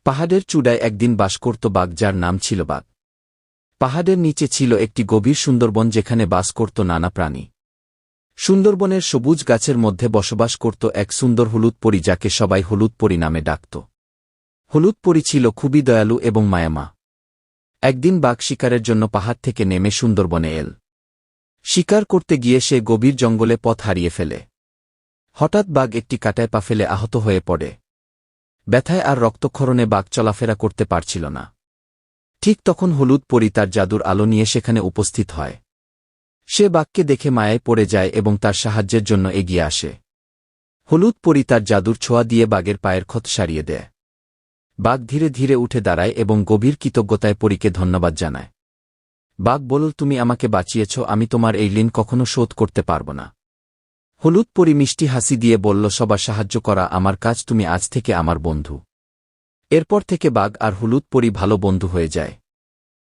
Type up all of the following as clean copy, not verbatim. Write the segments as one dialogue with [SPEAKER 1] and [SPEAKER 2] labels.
[SPEAKER 1] পাহাড়ের চূড়ায় একদিন বাস করত বাঘ, যার নাম ছিল বাঘ। পাহাড়ের নিচে ছিল একটি গভীর সুন্দরবন, যেখানে বাস করত নানা প্রাণী। সুন্দরবনের সবুজ গাছের মধ্যে বসবাস করত এক সুন্দর হলুদ পরী, যাকে সবাই হলুদ পরী নামে ডাকত। হলুদ পরী ছিল খুবই দয়ালু এবং মায়ামা। একদিন বাঘ শিকারের জন্য পাহাড় থেকে নেমে সুন্দরবনে এল। শিকার করতে গিয়ে সে গভীর জঙ্গলে পথ হারিয়ে ফেলে। হঠাৎ বাঘ একটি কাঁটায় পা ফেলে আহত হয়ে পড়ে। ব্যথায় আর রক্তক্ষরণে বাঘ চলাফেরা করতে পারছিল না। ঠিক তখন হলুদ পরী তার জাদুর আলো নিয়ে সেখানে উপস্থিত হয়। সে বাঘকে দেখে মায়ায় পড়ে যায় এবং তার সাহায্যের জন্য এগিয়ে আসে। হলুদ পরী তার জাদুর ছোঁয়া দিয়ে বাঘের পায়ের ক্ষত সারিয়ে দেয়। বাঘ ধীরে ধীরে উঠে দাঁড়ায় এবং গভীর কৃতজ্ঞতায় পরীকে ধন্যবাদ জানায়। বাঘ বলল, তুমি আমাকে বাঁচিয়েছ, আমি তোমার এই ঋণ কখনো শোধ করতে পারব না। হলুদ পরী মিষ্টি হাসি দিয়ে বলল, সবার সাহায্য করা আমার কাজ, তুমি আজ থেকে আমার বন্ধু। এরপর থেকে বাঘ আর হলুদ পরী ভালো বন্ধু হয়ে যায়।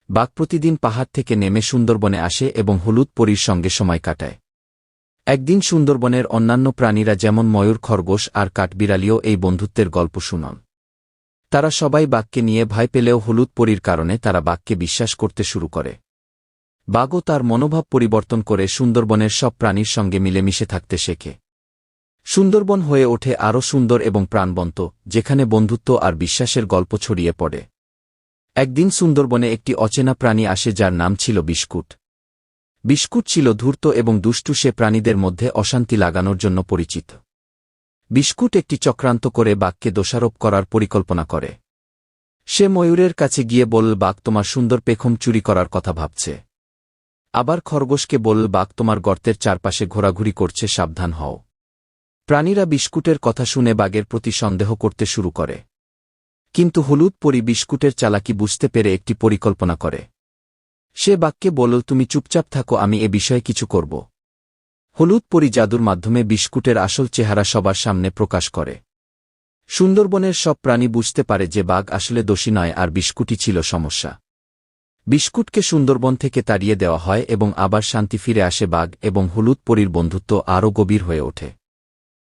[SPEAKER 1] বাঘ প্রতিদিন পাহাড় থেকে নেমে সুন্দরবনে আসে এবং হলুদ পরীর সঙ্গে সময় কাটায়। একদিন সুন্দরবনের অন্যান্য প্রাণীরা যেমন ময়ূর, খরগোশ আর কাঠবিড়ালিও এই বন্ধুত্বের গল্প শুনল। তারা সবাই বাঘকে নিয়ে ভয় পেলেও হলুদ পরীর কারণে তারা বাঘকে বিশ্বাস করতে শুরু করে। বাঘও তার মনোভাব পরিবর্তন করে সুন্দরবনের সব প্রাণীর সঙ্গে মিলেমিশে থাকতে শেখে। সুন্দরবন হয়ে ওঠে আরও সুন্দর এবং প্রাণবন্ত, যেখানে বন্ধুত্ব আর বিশ্বাসের গল্প ছড়িয়ে পড়ে। একদিন সুন্দরবনে একটি অচেনা প্রাণী আসে, যার নাম ছিল বিস্কুট। বিস্কুট ছিল ধূর্ত এবং দুষ্টু, সে প্রাণীদের মধ্যে অশান্তি লাগানোর জন্য পরিচিত। বিস্কুট একটি চক্রান্ত করে বাঘকে দোষারোপ করার পরিকল্পনা করে। সে ময়ূরের কাছে গিয়ে বলল, বাঘ তোমার সুন্দর পেখম চুরি করার কথা ভাবছে। আবার খরগোশকে বলল, বাঘ তোমার গর্তের চারপাশে ঘোরাঘুরি করছে, সাবধান হও। প্রাণীরা বিস্কুটের কথা শুনে বাঘের প্রতি সন্দেহ করতে শুরু করে। কিন্তু হলুদ পরী বিস্কুটের চালাকি বুঝতে পেরে একটি পরিকল্পনা করে। সে বাঘকে বলল, তুমি চুপচাপ থাকো, আমি এ বিষয়ে কিছু করব। হলুদ পরী জাদুর মাধ্যমে বিস্কুটের আসল চেহারা সবার সামনে প্রকাশ করে। সুন্দরবনের সব প্রাণী বুঝতে পারে যে বাঘ আসলে দোষী নয় আর বিস্কুটই ছিল সমস্যা। বিস্কুটকে সুন্দরবন থেকে তাড়িয়ে দেওয়া হয় এবং আবার শান্তি ফিরে আসে। বাঘ এবং হলুদ পরীর বন্ধুত্ব আরও গভীর হয়ে ওঠে।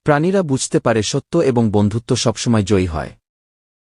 [SPEAKER 1] প্রাণীরা বুঝতে পারে সত্য এবং বন্ধুত্ব সবসময় জয়ী হয়।